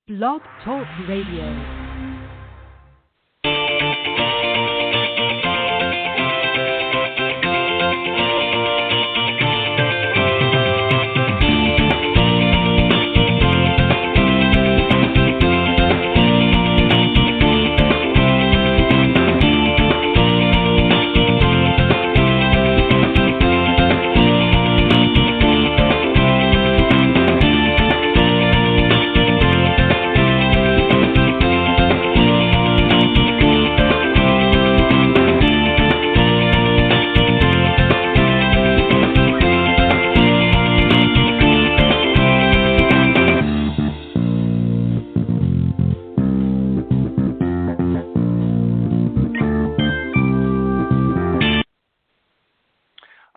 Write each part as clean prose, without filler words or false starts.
Blog Talk Radio.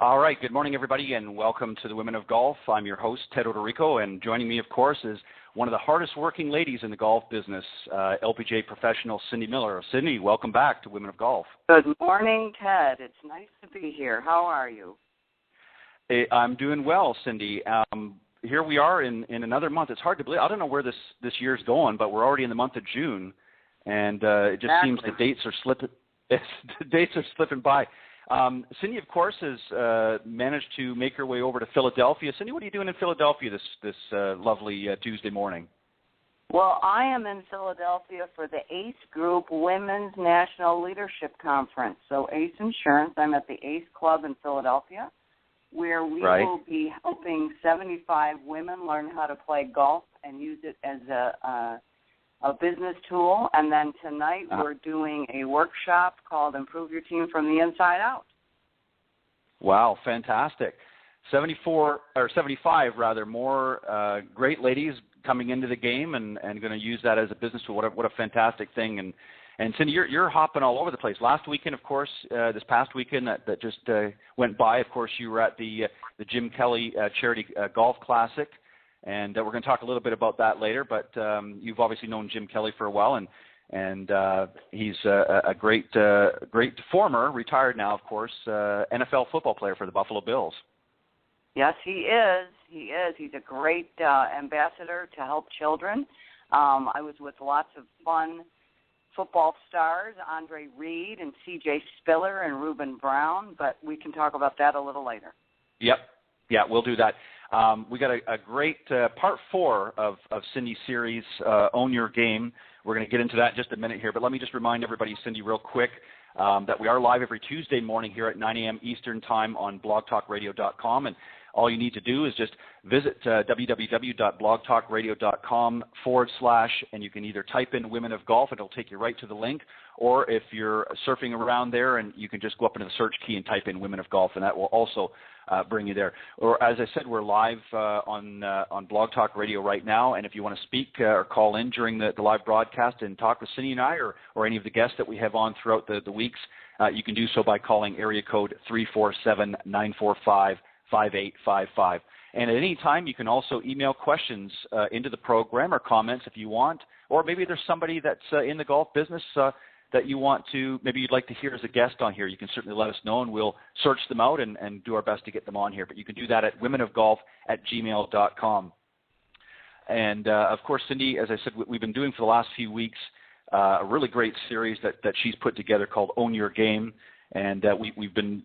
All right, good morning, everybody, and welcome to the Women of Golf. I'm your host, Ted Odorico, and joining me, of course, is one of the hardest-working ladies in the golf business, LPGA professional Cindy Miller. Cindy, welcome back to Women of Golf. Good morning, Ted. It's nice to be here. How are you? I'm doing well, Cindy. Here we are in another month. It's hard to believe. I don't know where this year's going, but we're already in the month of June, and it just seems the dates are slipping. The dates are slipping by. Cindy, of course, has managed to make her way over to Philadelphia. Cindy, what are you doing in Philadelphia this lovely Tuesday morning? Well, I am in Philadelphia for the ACE Group Women's National Leadership Conference. So ACE Insurance, I'm at the ACE Club in Philadelphia, where we will be helping 75 women learn how to play golf and use it as a business tool. And then tonight we're doing a workshop called Improve Your Team from the Inside Out. Wow, fantastic. 75 more great ladies coming into the game and going to use that as a business tool. What a fantastic thing. And Cindy, you're hopping all over the place. Last weekend, of course, this past weekend that just went by, of course, you were at the Jim Kelly Charity Golf Classic. And we're going to talk a little bit about that later, but you've obviously known Jim Kelly for a while, and he's a great former, retired now, of course, NFL football player for the Buffalo Bills. Yes, he is. He is. He's a great ambassador to help children. I was with lots of fun football stars, Andre Reed and C.J. Spiller and Reuben Brown, but we can talk about that a little later. Yep. Yeah, we'll do that. We got a great part 4 of Cindy's series, Own Your Game. We're going to get into that in just a minute here, but let me just remind everybody, Cindy, real quick, that we are live every Tuesday morning here at 9 a.m. Eastern Time on blogtalkradio.com, and all you need to do is just visit www.blogtalkradio.com / and you can either type in Women of Golf, and it'll take you right to the link, or if you're surfing around there, and you can just go up into the search key and type in Women of Golf, and that will also bring you there. Or as I said, we're live on Blog Talk Radio right now, and if you want to speak or call in during the live broadcast and talk with Cindy and I or any of the guests that we have on throughout the weeks, you can do so by calling area code 347-945-5855. And at any time, you can also email questions into the program or comments if you want, or maybe there's somebody that's in the golf business that you want to, maybe you'd like to hear as a guest on here. You can certainly let us know, and we'll search them out and do our best to get them on here. But you can do that at womenofgolf@gmail.com. And, of course, Cindy, as I said, we've been doing for the last few weeks a really great series that she's put together called Own Your Game. And we've been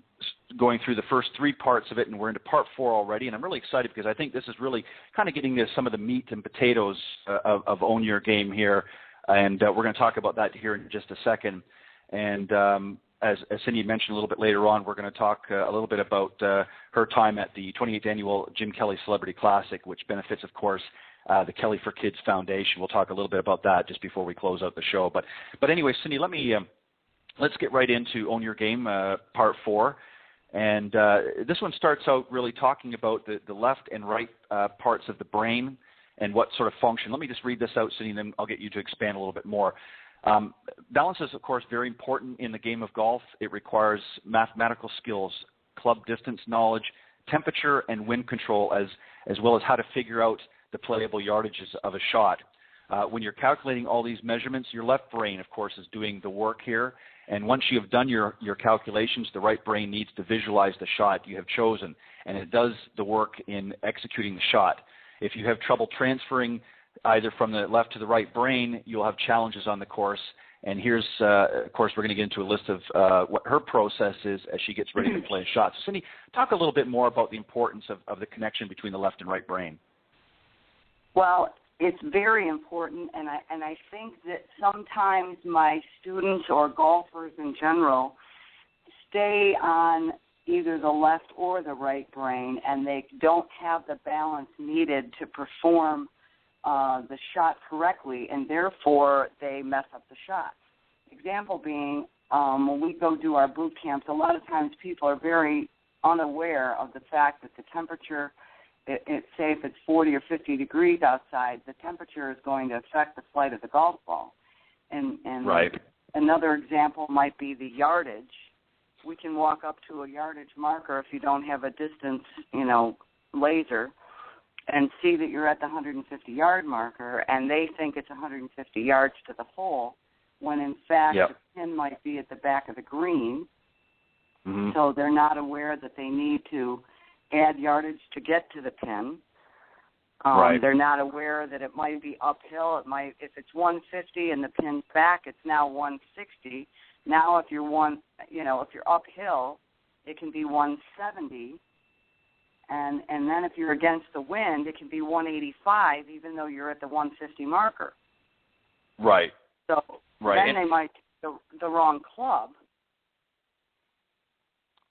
going through the first 3 parts of it, and we're into part 4 already. And I'm really excited because I think this is really kind of getting to some of the meat and potatoes of Own Your Game here. And we're going to talk about that here in just a second. And as Cindy mentioned a little bit later on, we're going to talk a little bit about her time at the 28th Annual Jim Kelly Celebrity Classic, which benefits, of course, the Kelly for Kids Foundation. We'll talk a little bit about that just before we close out the show. But anyway, Cindy, let's get right into Own Your Game, part 4. And this one starts out really talking about the left and right parts of the brain and what sort of function. Let me just read this out, Cindy, and then I'll get you to expand a little bit more. Balance is, of course, very important in the game of golf. It requires mathematical skills, club distance knowledge, temperature and wind control, as well as how to figure out the playable yardages of a shot. When you're calculating all these measurements, your left brain, of course, is doing the work here. And once you have done your calculations, the right brain needs to visualize the shot you have chosen, and it does the work in executing the shot. If you have trouble transferring either from the left to the right brain, you'll have challenges on the course. And here's, of course, we're going to get into a list of what her process is as she gets ready to play a shot. So, Cindy, talk a little bit more about the importance of the connection between the left and right brain. Well, it's very important, and I think that sometimes my students or golfers in general stay on either the left or the right brain, and they don't have the balance needed to perform the shot correctly, and therefore they mess up the shot. Example being, when we go do our boot camps, a lot of times people are very unaware of the fact that the temperature, say if it's 40 or 50 degrees outside, the temperature is going to affect the flight of the golf ball. And right. Another example might be the yardage. We can walk up to a yardage marker if you don't have a distance, laser, and see that you're at the 150-yard marker, and they think it's 150 yards to the hole, when in fact the pin might be at the back of the green. Mm-hmm. So they're not aware that they need to add yardage to get to the pin. Right. They're not aware that it might be uphill. If it's 150 and the pin's back, it's now 160. Now, if you're uphill, it can be 170. And then if you're against the wind, it can be 185, even though you're at the 150 marker. Right. So then they might take the wrong club.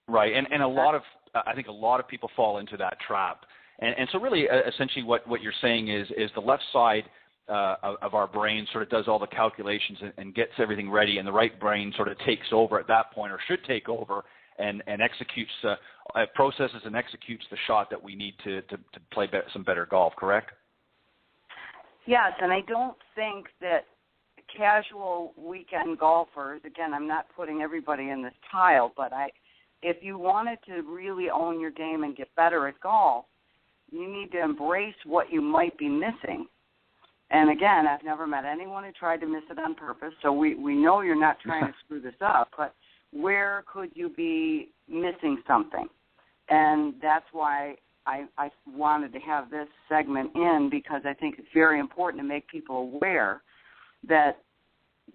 Right, and I think a lot of people fall into that trap. And so really, essentially what you're saying is the left side of our brain sort of does all the calculations and gets everything ready, and the right brain sort of takes over at that point, or should take over, and executes, processes and executes the shot that we need to play some better golf, correct? Yes, and I don't think that casual weekend golfers, again, I'm not putting everybody in this tile, but if you wanted to really own your game and get better at golf, you need to embrace what you might be missing. And again, I've never met anyone who tried to miss it on purpose, so we know you're not trying to screw this up, but where could you be missing something? And that's why I wanted to have this segment in, because I think it's very important to make people aware that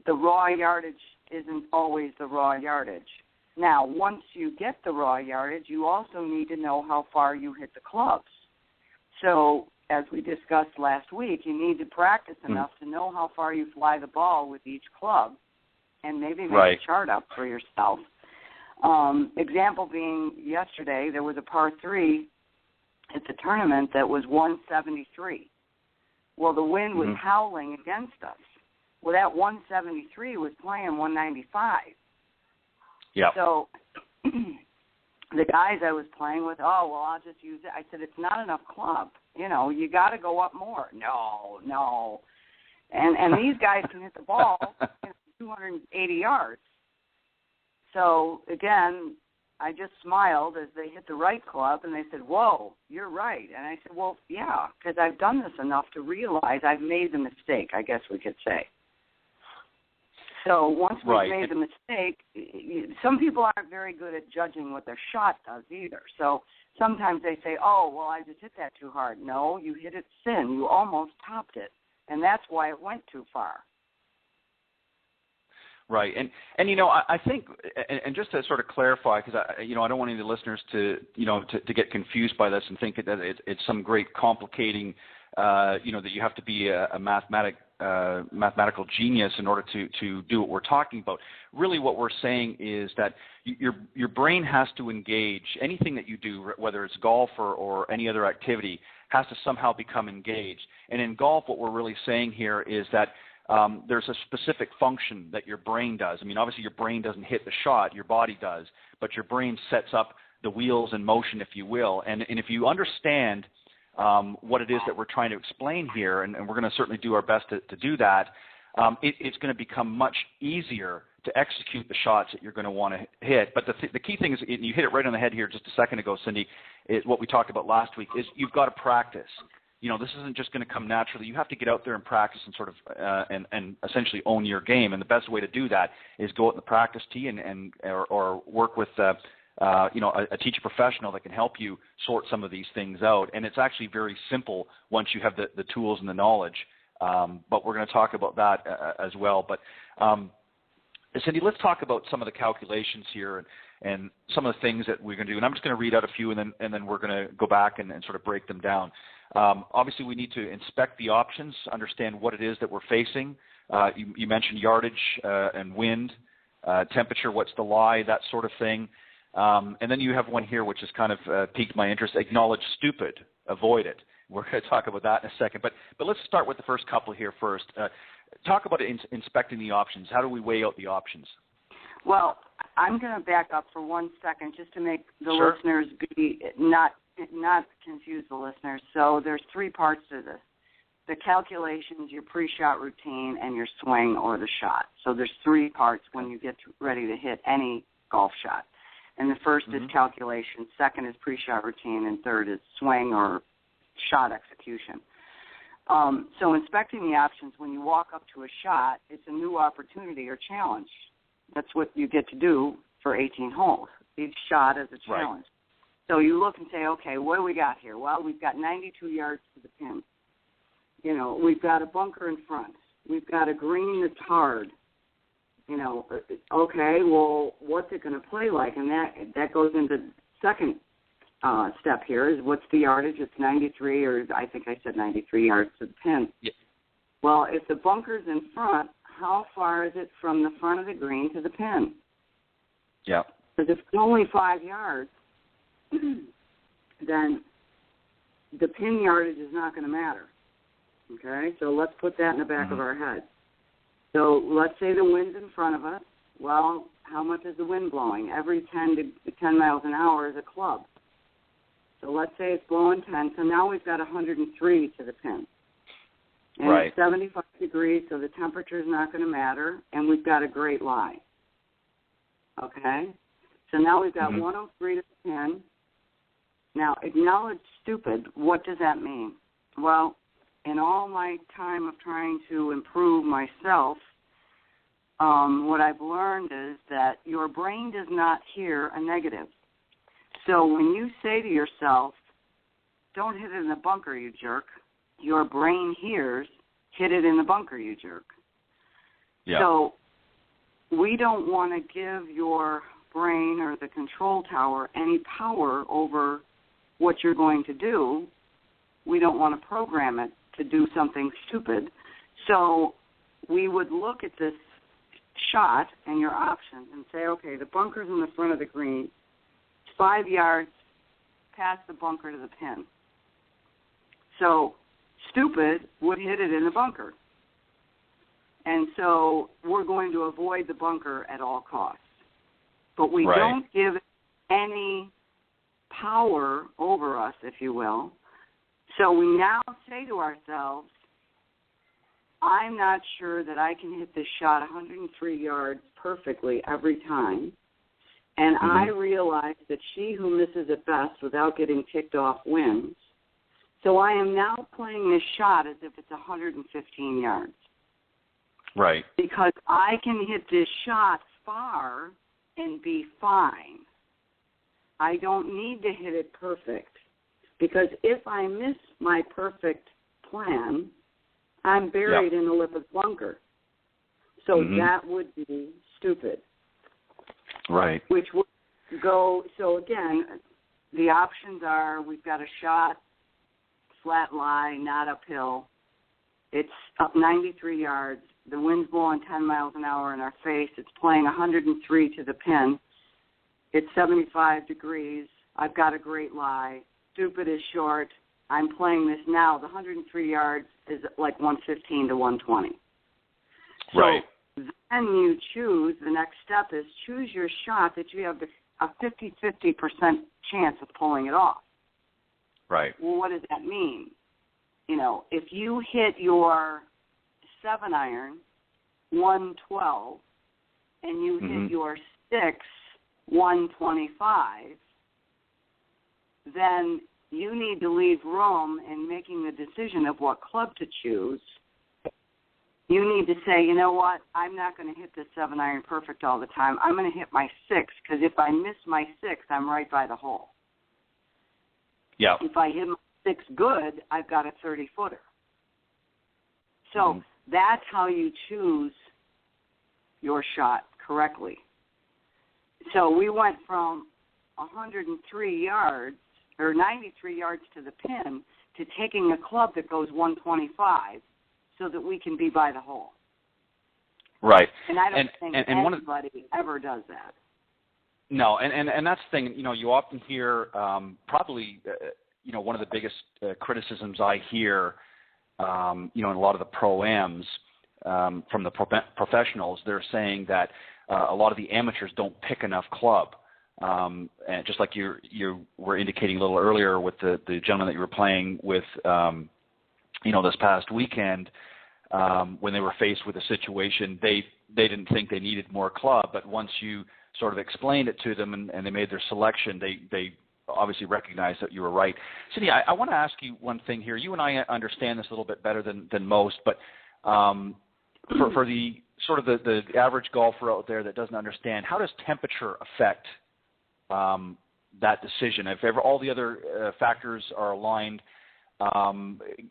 the raw yardage isn't always the raw yardage. Now, once you get the raw yardage, you also need to know how far you hit the clubs. So, as we discussed last week, you need to practice enough to know how far you fly the ball with each club, and maybe make a chart up for yourself. Example being, yesterday there was a par 3 at the tournament that was 173. Well, the wind was howling against us. Well, that 173 was playing 195. Yeah. So the guys I was playing with, I'll just use it. I said, it's not enough club. You got to go up more. No. And these guys can hit the ball 280 yards. So, again, I just smiled as they hit the right club, and they said, whoa, you're right. And I said, well, yeah, because I've done this enough to realize I've made the mistake, I guess we could say. So once we've made the mistake, some people aren't very good at judging what their shot does either. So sometimes they say, I just hit that too hard. No, you hit it thin. You almost topped it, and that's why it went too far. Right, and I think, and just to sort of clarify, because I don't want any of the listeners to get confused by this and think that it's some great complicating, that you have to be a mathematical genius in order to do what we're talking about. Really, what we're saying is that your brain has to engage. Anything that you do, whether it's golf or any other activity, has to somehow become engaged. And in golf, what we're really saying here is that there's a specific function that your brain does. I mean, obviously your brain doesn't hit the shot, your body does, but your brain sets up the wheels in motion, if you will. And if you understand what it is that we're trying to explain here, and we're going to certainly do our best to do that, it's going to become much easier to execute the shots that you're going to want to hit. But the key thing is, and you hit it right on the head here just a second ago, Cindy, is what we talked about last week, is you've got to practice. This isn't just going to come naturally. You have to get out there and practice and sort of and essentially own your game. And the best way to do that is go out in the practice tee or work with a teacher professional that can help you sort some of these things out. And it's actually very simple once you have the tools and the knowledge. but we're going to talk about that as well. But Cindy, let's talk about some of the calculations here and some of the things that we're going to do. And I'm just going to read out a few, and then we're going to go back and sort of break them down. Obviously, we need to inspect the options, understand what it is that we're facing. You mentioned yardage and wind, temperature, what's the lie, that sort of thing. And then you have one here which has kind of piqued my interest, acknowledge stupid, avoid it. We're going to talk about that in a second. But let's start with the first couple here first. Talk about inspecting the options. How do we weigh out the options? Well, I'm going to back up for 1 second just to make the Sure. listeners not confuse the listeners. So there's 3 parts to this. The calculations, your pre-shot routine, and your swing or the shot. So there's 3 parts when you get ready to hit any golf shot. And the first is calculation, second is pre-shot routine, and third is swing or shot execution. So inspecting the options, when you walk up to a shot, it's a new opportunity or challenge. That's what you get to do for 18 holes. Each shot is a challenge. Right. So you look and say, okay, what do we got here? Well, we've got 92 yards to the pin. You know, we've got a bunker in front. We've got a green that's hard. You know, okay, well, what's it going to play like? And that goes into the second step here is what's the yardage? It's 93, or I think I said 93 yards to the pin. Yeah. Well, if the bunker's in front, how far is it from the front of the green to the pin? Yeah. Because if it's only 5 yards, then the pin yardage is not going to matter. Okay, so let's put that in the back of our head. So let's say the wind's in front of us. Well, how much is the wind blowing? Every 10 miles an hour is a club. So let's say it's blowing 10. So now we've got 103 to the pin. And right. It's 75 degrees, so the temperature is not going to matter. And we've got a great lie. Okay? So now we've got 103 to the pin. Now, acknowledge stupid. What does that mean? Well, in all my time of trying to improve myself, what I've learned is that your brain does not hear a negative. So when you say to yourself, don't hit it in the bunker, you jerk, your brain hears, hit it in the bunker, you jerk. Yeah. So we don't want to give your brain or the control tower any power over what you're going to do. We don't want to program it to do something stupid. So we would look at this shot and your options and say, okay, the bunker's in the front of the green. It's 5 yards past the bunker to the pin. So stupid would hit it in the bunker. And so we're going to avoid the bunker at all costs. But we don't give it any power over us, if you will. So we now say to ourselves, I'm not sure that I can hit this shot 103 yards perfectly every time. And I realize that she who misses it best without getting kicked off wins. So I am now playing this shot as if it's 115 yards. Right. Because I can hit this shot far and be fine. I don't need to hit it perfect. Because if I miss my perfect plan, I'm buried in the lip of the bunker. So that would be stupid. Right. Which would go, so again, the options are we've got a shot, flat lie, not uphill. It's up 93 yards. The wind's blowing 10 miles an hour in our face. It's playing 103 to the pin. It's 75 degrees. I've got a great lie. Stupid is short. I'm playing this now. The 103 yards is like 115 to 120. Right. So then you choose, the next step is choose your shot that you have a 50% chance of pulling it off. Right. Well, what does that mean? You know, if you hit your 7-iron 112 and you hit your 6 125, then you need to leave room in making the decision of what club to choose. You need to say, you know what, I'm not going to hit this 7-iron perfect all the time. I'm going to hit my 6, because if I miss my 6, I'm right by the hole. Yeah. If I hit my 6 good, I've got a 30-footer. So that's how you choose your shot correctly. So we went from 103 yards or 93 yards to the pin to taking a club that goes 125 so that we can be by the hole. Right. And I don't think anybody ever does that. No, and that's the thing, you often hear probably, one of the biggest criticisms I hear, in a lot of the pro-ams from the professionals, they're saying that a lot of the amateurs don't pick enough club. And just like you were indicating a little earlier with the gentleman that you were playing with, this past weekend, when they were faced with a situation, they didn't think they needed more club, but once you sort of explained it to them and they made their selection, they obviously recognized that you were right. Cindy, I want to ask you one thing here. You and I understand this a little bit better than most, but for the sort of the average golfer out there that doesn't understand, how does temperature affect that decision? If ever all the other factors are aligned,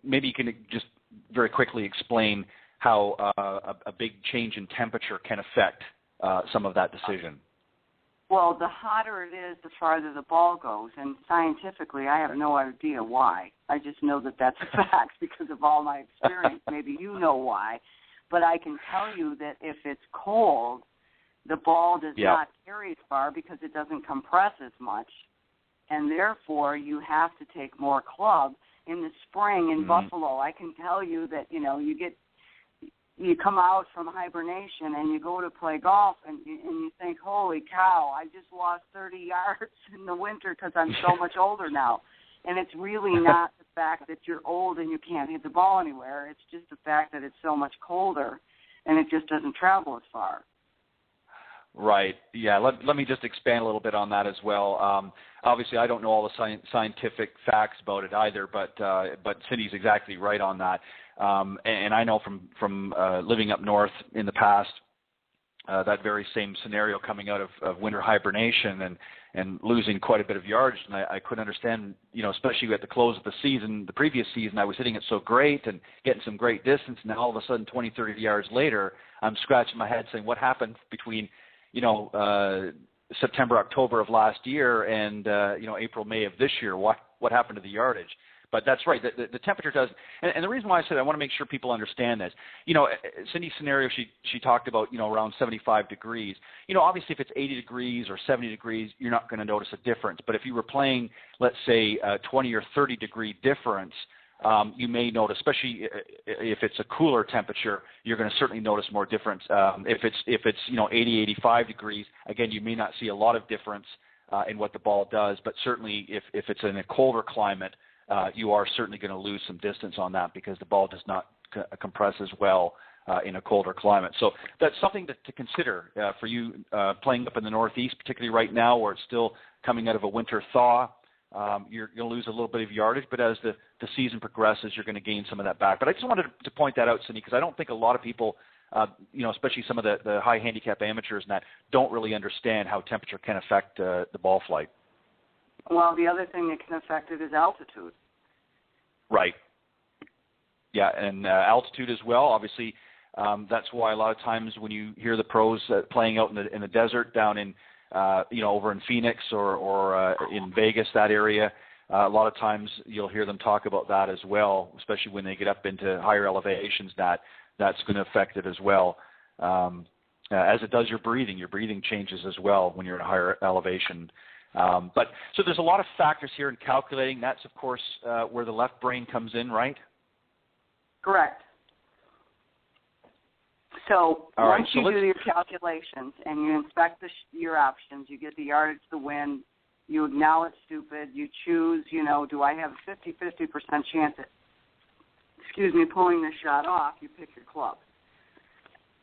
maybe you can just very quickly explain how a big change in temperature can affect some of that decision. Well, the hotter it is, the farther the ball goes, and scientifically, I have no idea why. I just know that that's a fact because of all my experience. Maybe you know why, but I can tell you that if it's cold, the ball does not carry as far because it doesn't compress as much, and therefore you have to take more club. In the spring in Buffalo, I can tell you that, you come out from hibernation and you go to play golf and you think, holy cow, I just lost 30 yards in the winter because I'm so much older now. And it's really not the fact that you're old and you can't hit the ball anywhere. It's just the fact that it's so much colder and it just doesn't travel as far. Right. Yeah. Let me just expand a little bit on that as well. Obviously, I don't know all the scientific facts about it either, but Cindy's exactly right on that. And I know from living up north in the past, that very same scenario coming out of winter hibernation and losing quite a bit of yardage. And I couldn't understand, especially at the close of the season, the previous season, I was hitting it so great and getting some great distance. And now all of a sudden, 20, 30 yards later, I'm scratching my head saying, what happened between September, October of last year and, April, May of this year? What happened to the yardage? But that's right. The temperature does. And the reason why I said I want to make sure people understand this, Cindy's scenario, she talked about, around 75 degrees. Obviously if it's 80 degrees or 70 degrees, you're not going to notice a difference. But if you were playing, let's say, a 20 or 30 degree difference, you may notice, especially if it's a cooler temperature, you're going to certainly notice more difference. If it's 80, 85 degrees, again, you may not see a lot of difference in what the ball does, but certainly if it's in a colder climate, you are certainly going to lose some distance on that because the ball does not compress as well in a colder climate. So that's something to consider for you playing up in the Northeast, particularly right now where it's still coming out of a winter thaw. You're going to lose a little bit of yardage, but as the season progresses, you're going to gain some of that back. But I just wanted to point that out, Cindy, because I don't think a lot of people, especially some of the high handicap amateurs and that, don't really understand how temperature can affect the ball flight. Well, the other thing that can affect it is altitude. Right. Yeah, and altitude as well. Obviously, that's why a lot of times when you hear the pros playing out in the desert down in over in Phoenix or in Vegas, that area, a lot of times you'll hear them talk about that as well, especially when they get up into higher elevations. That's going to affect it as well, as it does your breathing. Your breathing changes as well when you're in a higher elevation. But so there's a lot of factors here in calculating. That's, of course, where the left brain comes in, right? Correct. So once you do your calculations and you inspect your options, you get the yardage, the wind, you acknowledge stupid, you choose, do I have a 50% chance at, pulling this shot off, you pick your club.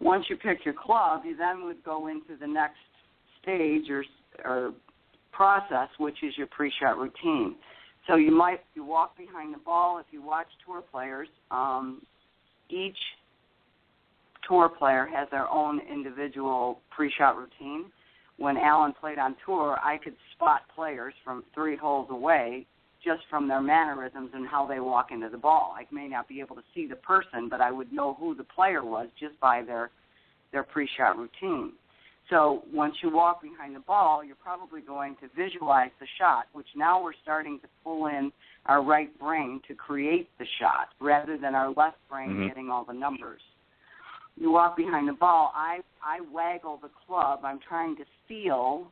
Once you pick your club, you then would go into the next stage or process, which is your pre-shot routine. So you walk behind the ball. If you watch tour players, each tour player has their own individual pre-shot routine. When Alan played on tour, I could spot players from 3 holes away just from their mannerisms and how they walk into the ball. I may not be able to see the person, but I would know who the player was just by their pre-shot routine. So once you walk behind the ball, you're probably going to visualize the shot, which now we're starting to pull in our right brain to create the shot rather than our left brain getting all the numbers. You walk behind the ball, I waggle the club. I'm trying to feel.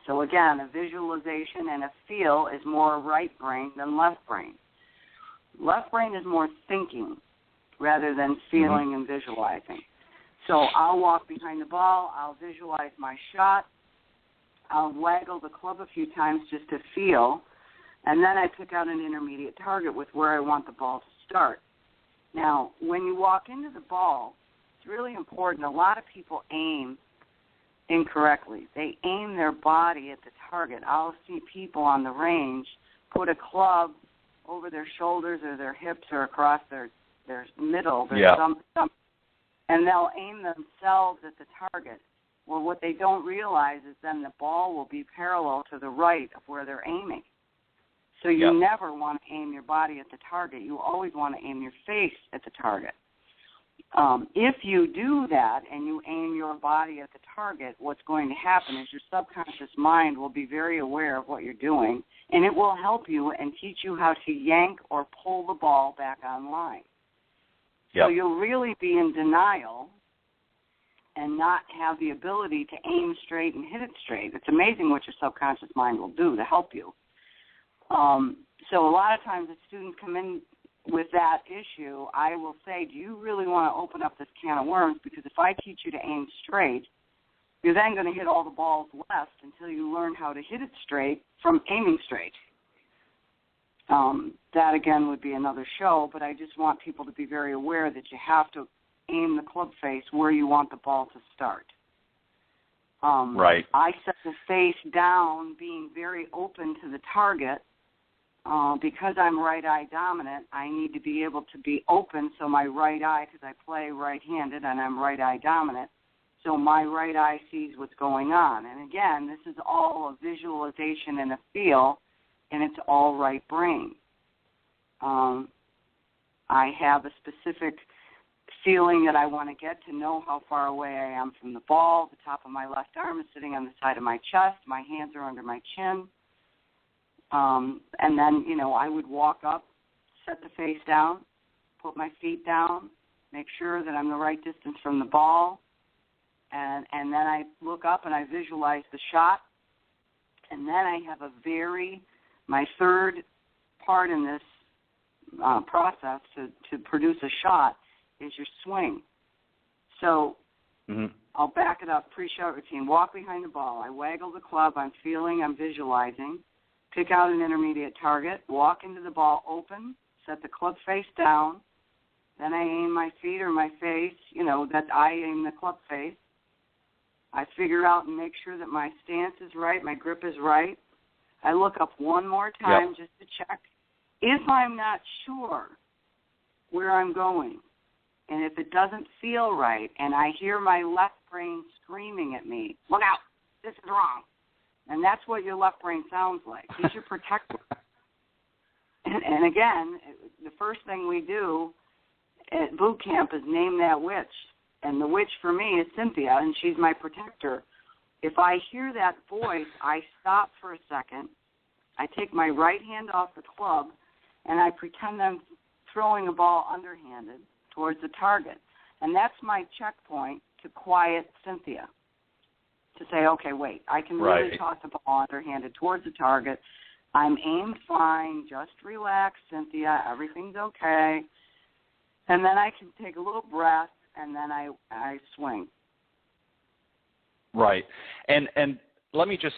So again, a visualization and a feel is more right brain than left brain. Left brain is more thinking rather than feeling and visualizing. So I'll walk behind the ball, I'll visualize my shot, I'll waggle the club a few times just to feel, and then I pick out an intermediate target with where I want the ball to start. Now, when you walk into the ball, it's really important. A lot of people aim incorrectly. They aim their body at the target. I'll see people on the range put a club over their shoulders or their hips or across their middle. And they'll aim themselves at the target. Well, what they don't realize is then the ball will be parallel to the right of where they're aiming. So you never want to aim your body at the target. You always want to aim your face at the target. If you do that and you aim your body at the target, what's going to happen is your subconscious mind will be very aware of what you're doing, and it will help you and teach you how to yank or pull the ball back online. So you'll really be in denial and not have the ability to aim straight and hit it straight. It's amazing what your subconscious mind will do to help you. So a lot of times if students come in with that issue, I will say, do you really want to open up this can of worms? Because if I teach you to aim straight, you're then going to hit all the balls left until you learn how to hit it straight from aiming straight. That, again, would be another show, but I just want people to be very aware that you have to aim the club face where you want the ball to start. Right. I set the face down, being very open to the target. Because I'm right-eye dominant, I need to be able to be open so my right eye, because I play right-handed and I'm right-eye dominant, so my right eye sees what's going on. And, again, this is all a visualization and a feel, and it's all right brain. I have a specific feeling that I want to get to know how far away I am from the ball. The top of my left arm is sitting on the side of my chest. My hands are under my chin. And then, I would walk up, set the face down, put my feet down, make sure that I'm the right distance from the ball, and then I look up and I visualize the shot, and then I have my third part in this process to produce a shot is your swing. So I'll back it up, pre-shot routine, walk behind the ball, I waggle the club, I'm feeling, I'm visualizing, pick out an intermediate target, walk into the ball open, set the club face down, then I aim my feet or my face, that I aim the club face. I figure out and make sure that my stance is right, my grip is right. I look up one more time just to check. If I'm not sure where I'm going, and if it doesn't feel right, and I hear my left brain screaming at me, look out, this is wrong. And that's what your left brain sounds like. He's your protector. And again, the first thing we do at boot camp is name that witch. And the witch for me is Cynthia, and she's my protector. If I hear that voice, I stop for a second. I take my right hand off the club, and I pretend I'm throwing a ball underhanded towards the target. And that's my checkpoint to quiet Cynthia. To say, okay, wait, I can really toss the ball underhanded towards the target. I'm aimed fine. Just relax, Cynthia. Everything's okay. And then I can take a little breath, and then I swing. Right. And let me just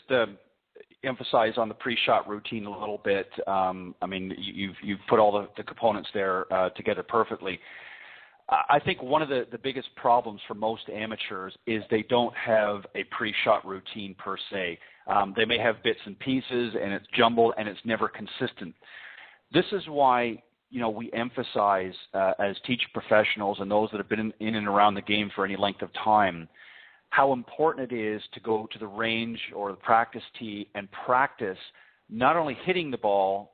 emphasize on the pre-shot routine a little bit. You've put all the components there together perfectly. I think one of the biggest problems for most amateurs is they don't have a pre-shot routine per se. They may have bits and pieces, and it's jumbled, and it's never consistent. This is why we emphasize as teaching professionals and those that have been in and around the game for any length of time how important it is to go to the range or the practice tee and practice not only hitting the ball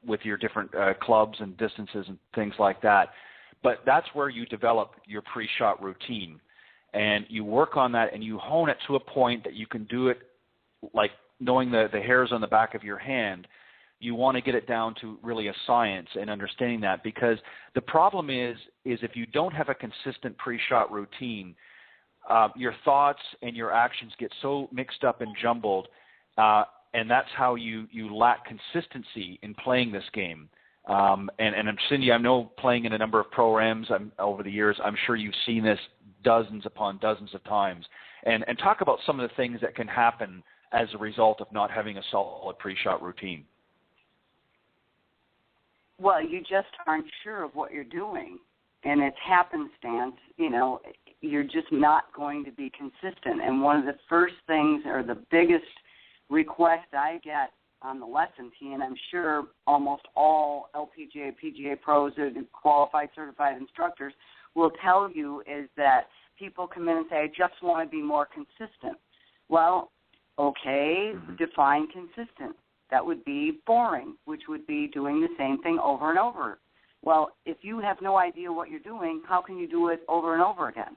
with your different clubs and distances and things like that. But that's where you develop your pre-shot routine. And you work on that and you hone it to a point that you can do it like knowing the hairs on the back of your hand. You want to get it down to really a science and understanding that, because the problem is if you don't have a consistent pre-shot routine, your thoughts and your actions get so mixed up and jumbled, and that's how you lack consistency in playing this game. And Cindy, I know playing in a number of pro-ams over the years, I'm sure you've seen this dozens upon dozens of times. And talk about some of the things that can happen as a result of not having a solid pre-shot routine. Well, you just aren't sure of what you're doing, and it's happenstance. You're just not going to be consistent. And one of the first things, or the biggest request I get on the lesson tee, and I'm sure almost all LPGA, PGA pros and qualified, certified instructors will tell you, is that people come in and say, I just want to be more consistent. Well, okay, define consistent. That would be boring, which would be doing the same thing over and over. Well, if you have no idea what you're doing, how can you do it over and over again?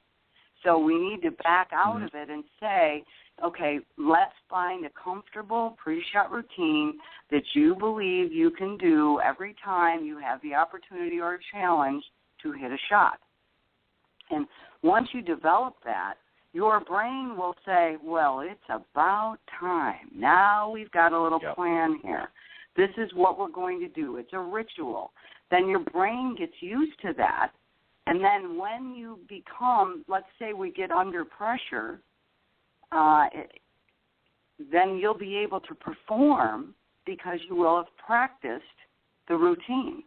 So we need to back out of it and say, okay, let's find a comfortable pre-shot routine that you believe you can do every time you have the opportunity or a challenge to hit a shot. And once you develop that, your brain will say, well, it's about time. Now we've got a little plan here. This is what we're going to do. It's a ritual. Then your brain gets used to that. And then when you become, let's say we get under pressure, then you'll be able to perform because you will have practiced the routine.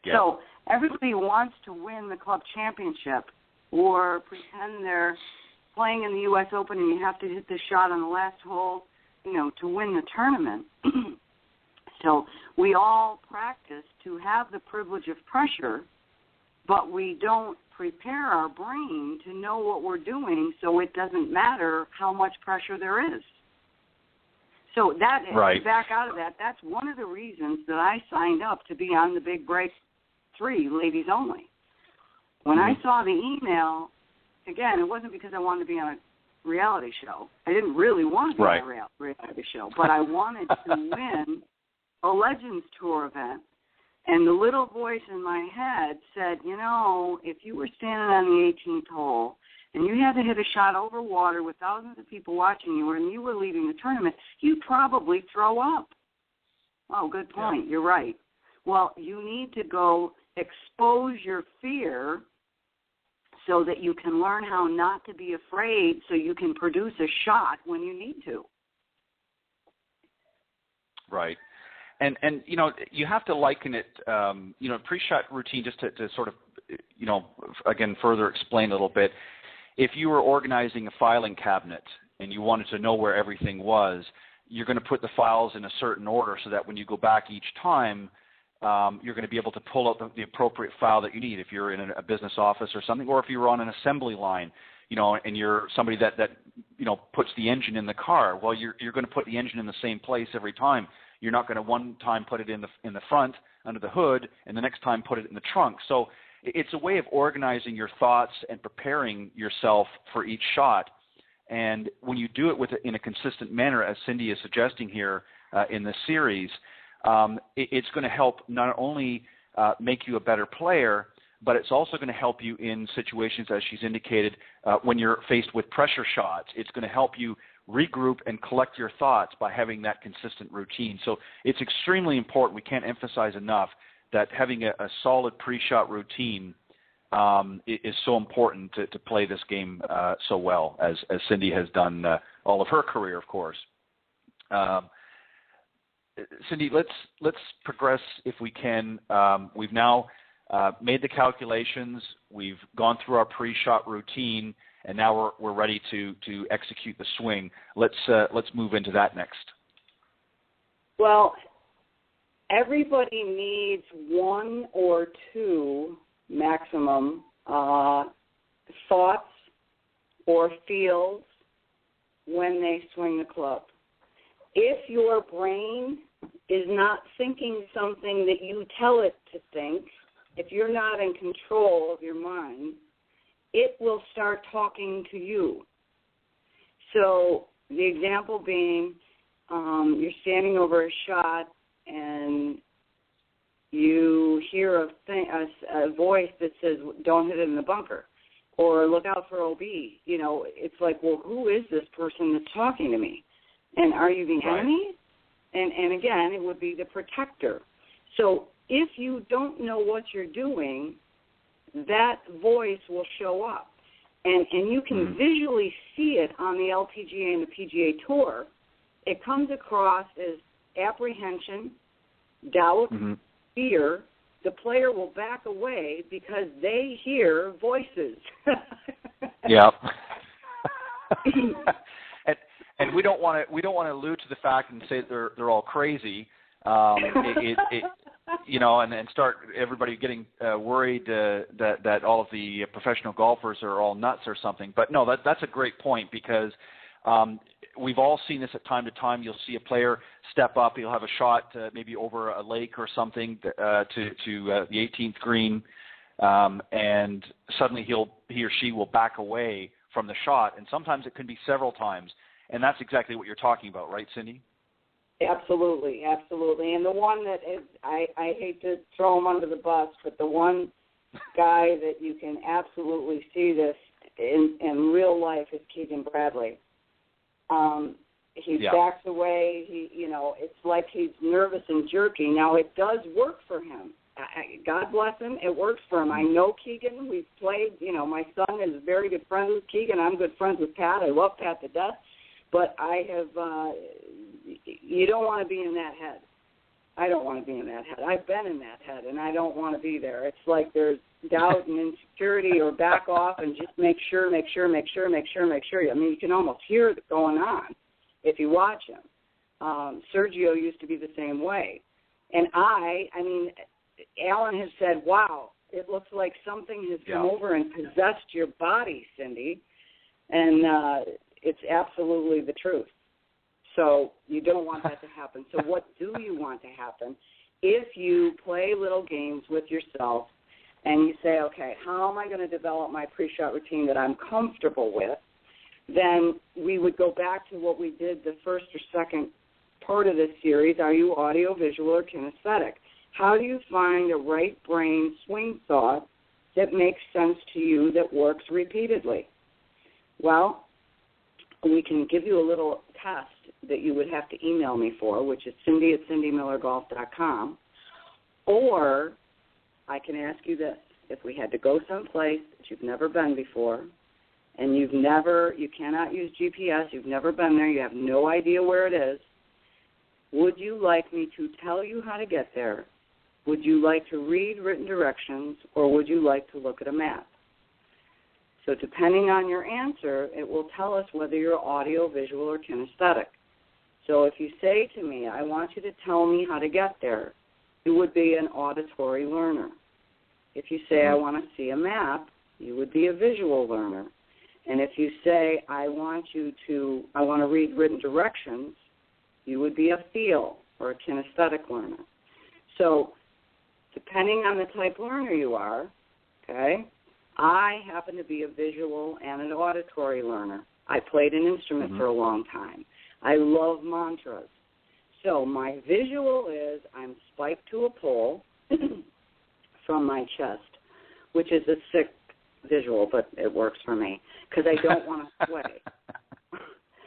Yeah. So everybody wants to win the club championship or pretend they're playing in the U.S. Open and you have to hit the shot on the last hole, to win the tournament. So we all practice to have the privilege of pressure, but we don't prepare our brain to know what we're doing, so it doesn't matter how much pressure there is. So that, back out of that, that's one of the reasons that I signed up to be on the Big Break 3, ladies only. When I saw the email, again, it wasn't because I wanted to be on a reality show. I didn't really want to be on a reality show, but I wanted to win a Legends Tour event. And the little voice in my head said, if you were standing on the 18th hole and you had to hit a shot over water with thousands of people watching you and you were leading the tournament, you'd probably throw up. Oh, good point. Yeah. You're right. Well, you need to go expose your fear so that you can learn how not to be afraid so you can produce a shot when you need to. Right. And you have to liken it, pre-shot routine, just to sort of, again, further explain a little bit. If you were organizing a filing cabinet and you wanted to know where everything was, you're going to put the files in a certain order so that when you go back each time, you're going to be able to pull out the appropriate file that you need if you're in a business office or something, or if you're on an assembly line, and you're somebody that puts the engine in the car. Well, you're going to put the engine in the same place every time. You're not going to one time put it in the front under the hood and the next time put it in the trunk. So it's a way of organizing your thoughts and preparing yourself for each shot. And when you do it in a consistent manner, as Cindy is suggesting here in this series, it's going to help not only make you a better player, but it's also going to help you in situations, as she's indicated, when you're faced with pressure shots. It's going to help you regroup and collect your thoughts by having that consistent routine. So it's extremely important. We can't emphasize enough that having a solid pre-shot routine is so important to play this game so well, as Cindy has done all of her career, of course. Cindy, let's progress if we can. We've now made the calculations. We've gone through our pre-shot routine, and now we're ready to execute the swing. Let's move into that next. Well, everybody needs one or two maximum thoughts or feels when they swing the club. If your brain is not thinking something that you tell it to think, if you're not in control of your mind, it will start talking to you. So the example being, you're standing over a shot and you hear a voice that says, don't hit it in the bunker, or look out for OB. You know, it's like, well, who is this person that's talking to me? And are you the enemy? And again, it would be the protector. So if you don't know what you're doing, that voice will show up. And you can visually see it on the LPGA and the PGA Tour. It comes across as apprehension, doubt, fear. The player will back away because they hear voices. Yeah. and we don't want to allude to the fact and say that they're all crazy. You know, and start everybody getting worried that all of the professional golfers are all nuts or something. But no, that's a great point, because we've all seen this at time to time. You'll see a player step up. He'll have a shot maybe over a lake or something to the 18th green, and suddenly he or she will back away from the shot, and sometimes it can be several times. And that's exactly what you're talking about, right, Cindy? Absolutely, absolutely. And the one that is, I hate to throw him under the bus, but the one guy that you can absolutely see this in real life is Keegan Bradley. He backs away. It's like he's nervous and jerky. Now, it does work for him. God bless him. It works for him. I know Keegan. We've played. My son is very good friends with Keegan. I'm good friends with Pat. I love Pat to death. But I have, you don't want to be in that head. I don't want to be in that head. I've been in that head, and I don't want to be there. It's like there's doubt and insecurity, or back off and just make sure. I mean, you can almost hear it going on if you watch him. Sergio used to be the same way. And I mean, Alan has said, wow, it looks like something has come over and possessed your body, Cindy. And it's absolutely the truth. So you don't want that to happen. So what do you want to happen? If you play little games with yourself and you say, okay, how am I going to develop my pre-shot routine that I'm comfortable with, then we would go back to what we did the first or second part of this series. Are you audio, visual, or kinesthetic? How do you find a right brain swing thought that makes sense to you, that works repeatedly? Well, we can give you a little test that you would have to email me for, which is cindy@cindymillergolf.com. Or I can ask you this. If we had to go someplace that you've never been before, and you cannot use GPS, you've never been there, you have no idea where it is, would you like me to tell you how to get there? Would you like to read written directions, or would you like to look at a map? So depending on your answer, it will tell us whether you're audio, visual, or kinesthetic. So if you say to me, I want you to tell me how to get there, you would be an auditory learner. If you say, I want to see a map, you would be a visual learner. And if you say, I want to read written directions, you would be a feel or a kinesthetic learner. So depending on the type learner you are, okay, I happen to be a visual and an auditory learner. I played an instrument for a long time. I love mantras. So my visual is I'm spiked to a pole from my chest, which is a sick visual, but it works for me because I don't want to sway.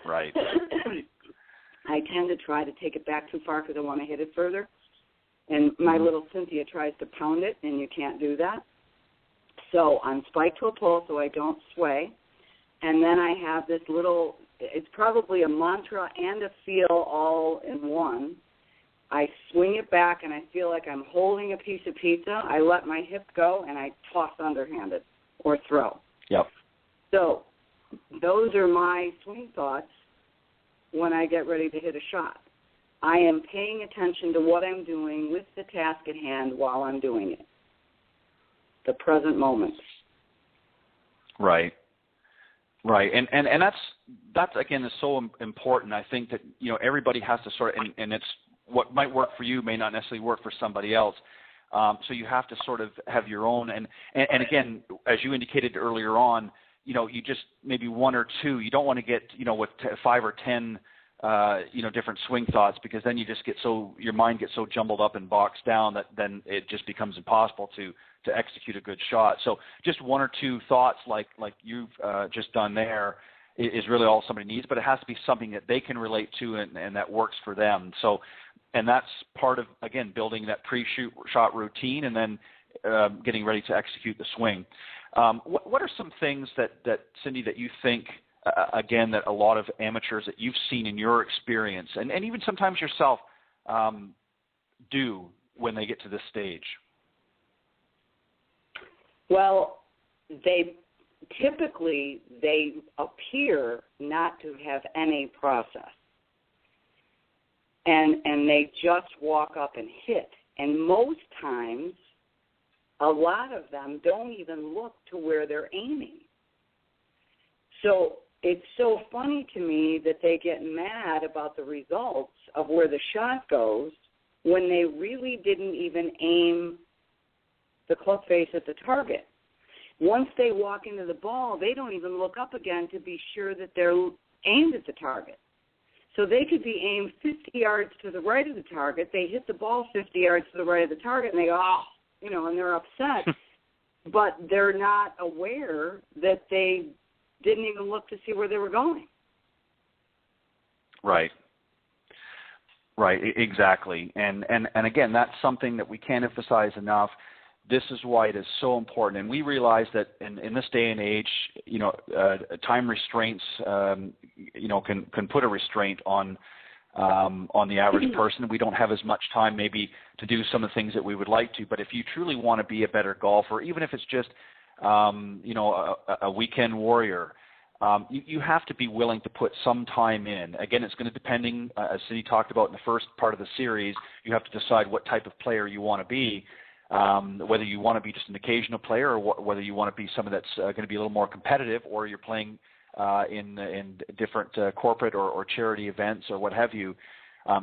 Right. I tend to try to take it back too far because I want to hit it further. And my little Cynthia tries to pound it, and you can't do that. So I'm spiked to a pole so I don't sway. And then I have this little, it's probably a mantra and a feel all in one. I swing it back, and I feel like I'm holding a piece of pizza. I let my hip go, and I toss underhanded or throw. Yep. So those are my swing thoughts when I get ready to hit a shot. I am paying attention to what I'm doing with the task at hand while I'm doing it. The present moment. Right. Right. And that's again is so important. I think that, everybody has to sort of, and it's what might work for you may not necessarily work for somebody else. So you have to sort of have your own. And again, as you indicated earlier on, you just maybe one or two. You don't want to get, with 5 or 10, different swing thoughts, because then you just your mind gets so jumbled up and boxed down that then it just becomes impossible to execute a good shot. So just one or two thoughts like you've just done there is really all somebody needs, but it has to be something that they can relate to and that works for them. So, and that's part of, again, building that pre-shoot shot routine and then getting ready to execute the swing. What are some things that Cindy, that you think, again, that a lot of amateurs that you've seen in your experience, and even sometimes yourself, do when they get to this stage? Well, they appear not to have any process. And they just walk up and hit. And most times, a lot of them don't even look to where they're aiming. So it's so funny to me that they get mad about the results of where the shot goes when they really didn't even aim the club face at the target. Once they walk into the ball, they don't even look up again to be sure that they're aimed at the target. So they could be aimed 50 yards to the right of the target. They hit the ball 50 yards to the right of the target, and they go, and they're upset. But they're not aware that they didn't even look to see where they were going. Right. Right, exactly. And again, that's something that we can't emphasize enough. This is why it is so important. And we realize that in this day and age, time restraints, can put a restraint on the average person. We don't have as much time maybe to do some of the things that we would like to. But if you truly want to be a better golfer, even if it's just, a weekend warrior, you have to be willing to put some time in. Again, it's going to depend, as Cindy talked about in the first part of the series, you have to decide what type of player you want to be. Whether you want to be just an occasional player or whether you want to be someone that's going to be a little more competitive, or you're playing in different corporate or charity events or what have you.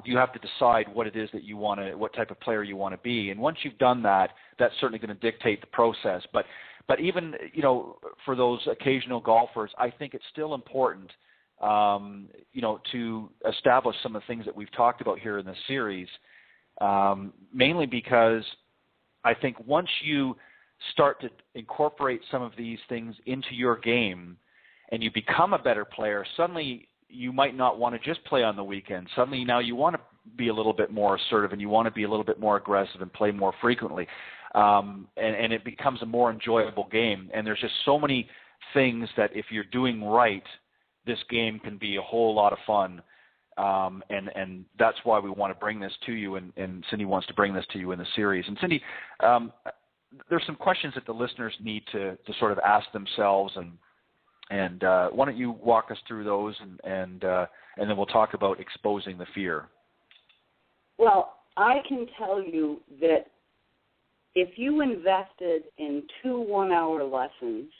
You have to decide what it is that you want to, what type of player you want to be. And once you've done that, that's certainly going to dictate the process. But even, for those occasional golfers, I think it's still important, to establish some of the things that we've talked about here in this series, mainly because I think once you start to incorporate some of these things into your game and you become a better player, suddenly you might not want to just play on the weekend. Suddenly now you want to be a little bit more assertive and you want to be a little bit more aggressive and play more frequently. And it becomes a more enjoyable game. And there's just so many things that if you're doing right, this game can be a whole lot of fun. And that's why we want to bring this to you, and Cindy wants to bring this to you in the series. And Cindy, there's some questions that the listeners need to sort of ask themselves, and why don't you walk us through those, and then we'll talk about exposing the fear. Well, I can tell you that if you invested in 2 one-hour lessons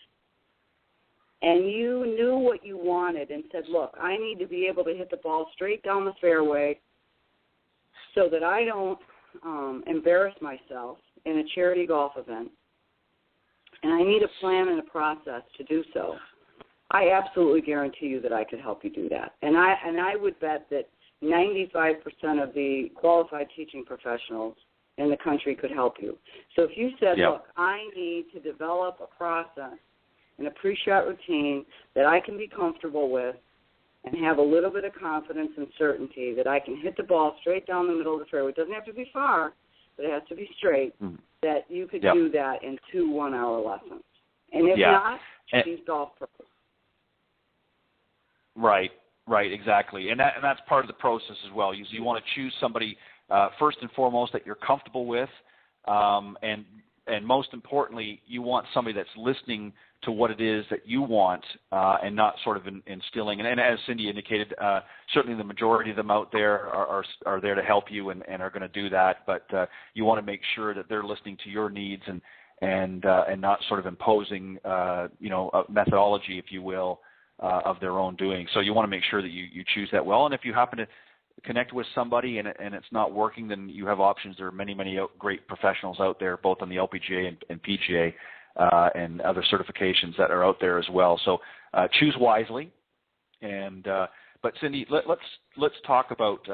and you knew what you wanted and said, look, I need to be able to hit the ball straight down the fairway so that I don't embarrass myself in a charity golf event, and I need a plan and a process to do so, I absolutely guarantee you that I could help you do that. And I would bet that 95% of the qualified teaching professionals in the country could help you. So if you said, look, I need to develop a process and a pre-shot routine that I can be comfortable with and have a little bit of confidence and certainty that I can hit the ball straight down the middle of the fairway. It doesn't have to be far, but it has to be straight, that you could do that in 2 one-hour lessons. And if not, choose golf pros. Right, exactly. And that's part of the process as well. You want to choose somebody, first and foremost, that you're comfortable with, and most importantly, you want somebody that's listening to what it is that you want, and not sort of instilling. And as Cindy indicated, certainly the majority of them out there are there to help you and are going to do that. But you want to make sure that they're listening to your needs and not sort of imposing, a methodology, if you will, of their own doing. So you want to make sure that you choose that well. And if you happen to connect with somebody and it's not working, then you have options. There are many great professionals out there, both on the LPGA and PGA and other certifications that are out there as well. So choose wisely. And but Cindy, let's talk about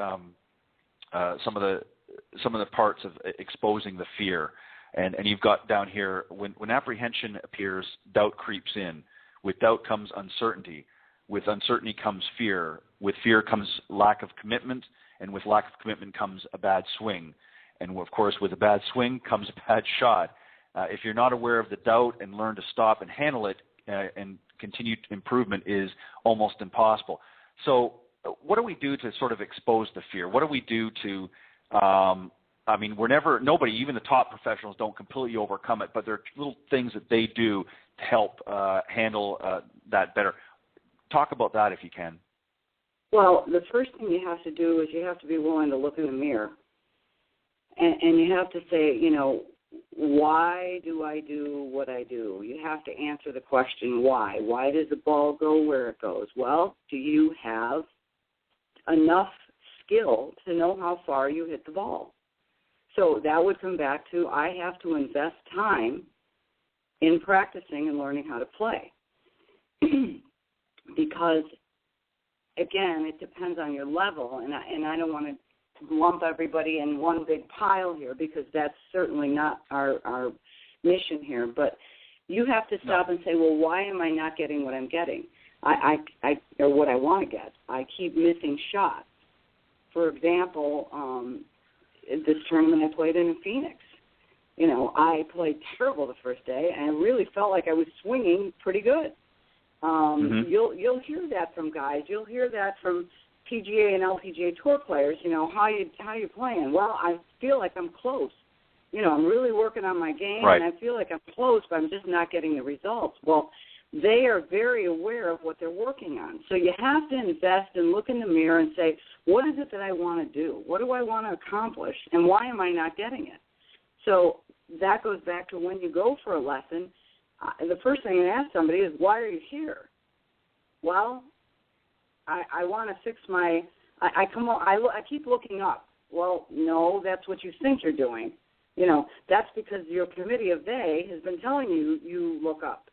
some of the parts of exposing the fear. And you've got down here, when apprehension appears, doubt creeps in. With doubt comes uncertainty. With uncertainty comes fear. With fear comes lack of commitment. And with lack of commitment comes a bad swing. And, of course, with a bad swing comes a bad shot. If you're not aware of the doubt and learn to stop and handle it, and continued improvement is almost impossible. So what do we do to sort of expose the fear? What do we do to nobody, even the top professionals, don't completely overcome it, but there are little things that they do to help handle that better. Talk about that if you can. Well, the first thing you have to do is you have to be willing to look in the mirror. And you have to say, why do I do what I do? You have to answer the question, why? Why does the ball go where it goes? Well, do you have enough skill to know how far you hit the ball? So that would come back to, I have to invest time in practicing and learning how to play. Because, again, it depends on your level, and I don't want to lump everybody in one big pile here, because that's certainly not our mission here. But you have to stop and say, well, why am I not getting what I'm getting? Or what I want to get. I keep missing shots. For example, this tournament I played in Phoenix, I played terrible the first day, and I really felt like I was swinging pretty good. You'll hear that from guys. You'll hear that from PGA and LPGA tour players. How you playing? Well, I feel like I'm close. I'm really working on my game, right, and I feel like I'm close, but I'm just not getting the results. Well, they are very aware of what they're working on. So you have to invest and look in the mirror and say, what is it that I want to do? What do I want to accomplish? And why am I not getting it? So that goes back to when you go for a lesson, the first thing I ask somebody is, why are you here? Well, I want to fix my, I keep looking up. Well, no, that's what you think you're doing. That's because your committee of they has been telling you look up.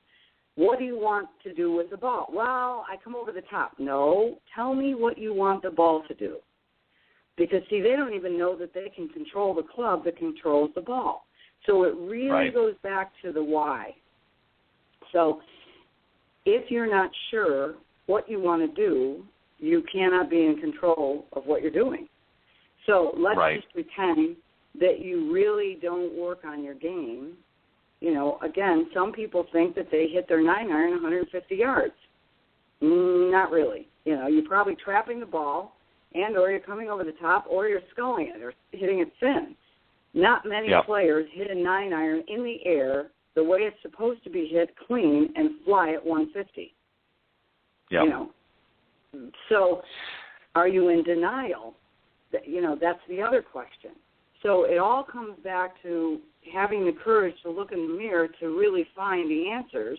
What do you want to do with the ball? Well, I come over the top. No, tell me what you want the ball to do. Because, see, they don't even know that they can control the club that controls the ball. So it really goes back to the why. So if you're not sure what you want to do, you cannot be in control of what you're doing. So let's just pretend that you really don't work on your game. Again, some people think that they hit their 9-iron 150 yards. Not really. You're probably trapping the ball, or you're coming over the top, or you're sculling it or hitting it thin. Not many players hit a 9-iron in the air the way it's supposed to be hit, clean, and fly at 150. So are you in denial? That's the other question. So it all comes back to having the courage to look in the mirror to really find the answers.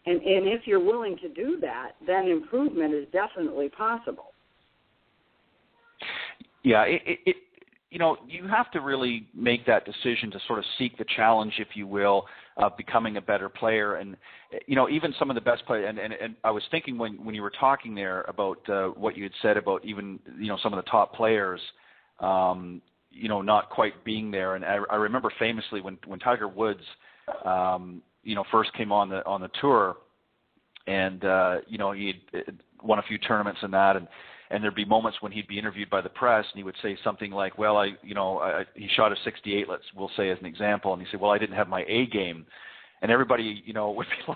And if you're willing to do that, then improvement is definitely possible. Yeah, you have to really make that decision to sort of seek the challenge, if you will, of becoming a better player. And, even some of the best players, and I was thinking when you were talking there about what you had said about even, some of the top players, not quite being there. And I remember famously when Tiger Woods, first came on the tour, and he had won a few tournaments and that, and there'd be moments when he'd be interviewed by the press, and he would say something like, "Well, he shot a 68, we'll say as an example," and he said, "Well, I didn't have my A game," and everybody, would be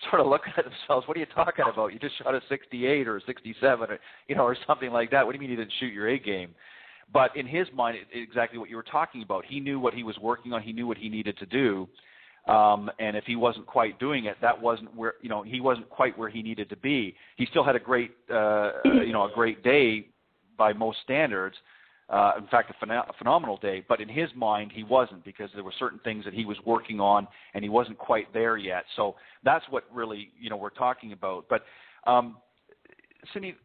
sort of looking at themselves, "What are you talking about? You just shot a 68 or a 67, or something like that. What do you mean you didn't shoot your A game?" But in his mind, exactly what you were talking about. He knew what he was working on. He knew what he needed to do. And if he wasn't quite doing it, that wasn't where, he wasn't quite where he needed to be. He still had a great, a great day by most standards. In fact, a phenomenal day. But in his mind, he wasn't, because there were certain things that he was working on, and he wasn't quite there yet. So that's what really, we're talking about. But, Cindy,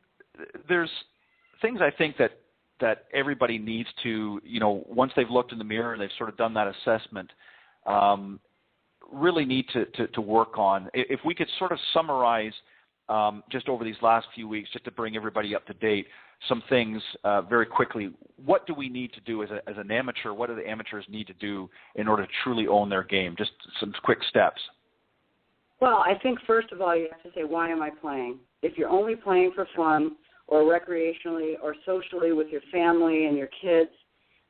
things I think that everybody needs to, once they've looked in the mirror and they've sort of done that assessment, really need to work on. If we could sort of summarize just over these last few weeks, just to bring everybody up to date, some things very quickly. What do we need to do as an amateur? What do the amateurs need to do in order to truly own their game? Just some quick steps. Well, I think first of all you have to say, why am I playing? If you're only playing for fun or recreationally or socially with your family and your kids,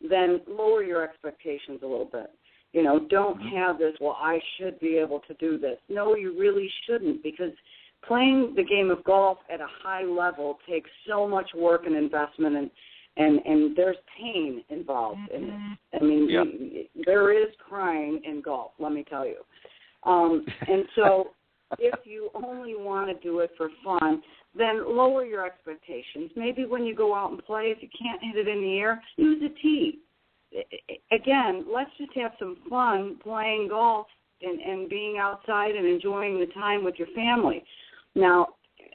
then lower your expectations a little bit. Don't have this, well, I should be able to do this. No, you really shouldn't, because playing the game of golf at a high level takes so much work and investment, and there's pain involved in it. I mean, there is crying in golf, let me tell you. And so if you only want to do it for fun, then lower your expectations. Maybe when you go out and play, if you can't hit it in the air, use a tee. Again, let's just have some fun playing golf and being outside and enjoying the time with your family. Now,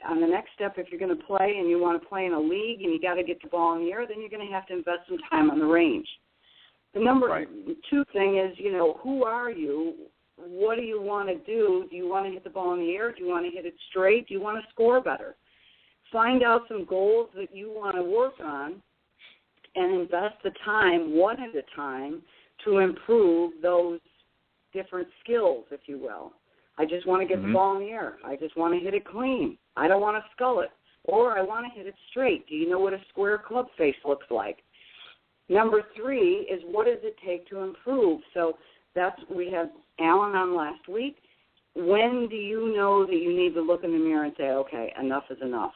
on the next step, if you're going to play and you want to play in a league and you got to get the ball in the air, then you're going to have to invest some time on the range. The number two thing is, who are you? What do you want to do? Do you want to hit the ball in the air? Do you want to hit it straight? Do you want to score better? Find out some goals that you want to work on and invest the time, one at a time, to improve those different skills, if you will. I just want to get the ball in the air. I just want to hit it clean. I don't want to scull it. Or I want to hit it straight. Do you know what a square club face looks like? Number 3 is, what does it take to improve? So we had Alan on last week. When do you know that you need to look in the mirror and say, okay, enough is enough?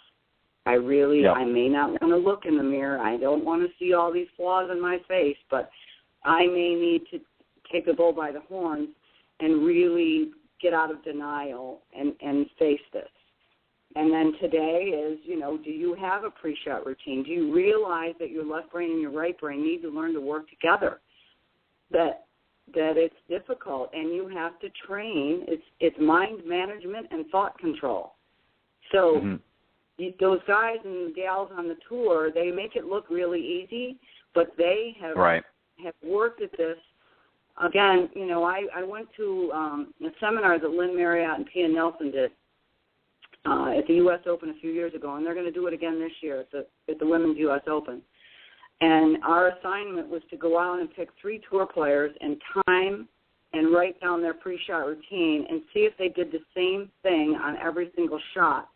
I may not want to look in the mirror. I don't want to see all these flaws in my face, but I may need to take the bull by the horns and really get out of denial and face this. And then today is, do you have a pre-shot routine? Do you realize that your left brain and your right brain need to learn to work together? That it's difficult, and you have to train. It's mind management and thought control. So those guys and gals on the tour, they make it look really easy, but they have worked at this. Again, I went to a seminar that Lynn Marriott and Pia Nelson did at the U.S. Open a few years ago, and they're going to do it again this year at the Women's U.S. Open. And our assignment was to go out and pick 3 tour players and time and write down their pre-shot routine and see if they did the same thing on every single shot.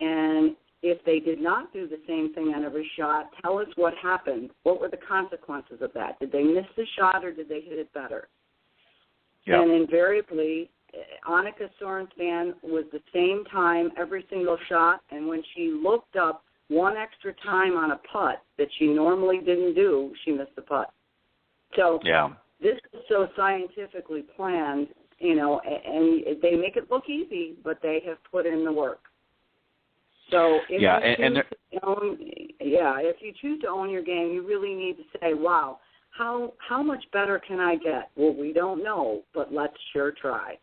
And if they did not do the same thing on every shot, tell us what happened. What were the consequences of that? Did they miss the shot or did they hit it better? Yep. And invariably, Annika Sorenstam was the same time every single shot, and when she looked up one extra time on a putt that she normally didn't do, she missed the putt. So this is so scientifically planned, and they make it look easy, but they have put in the work. So if you choose to own your game, you really need to say, wow, how much better can I get? Well, we don't know, but let's sure try.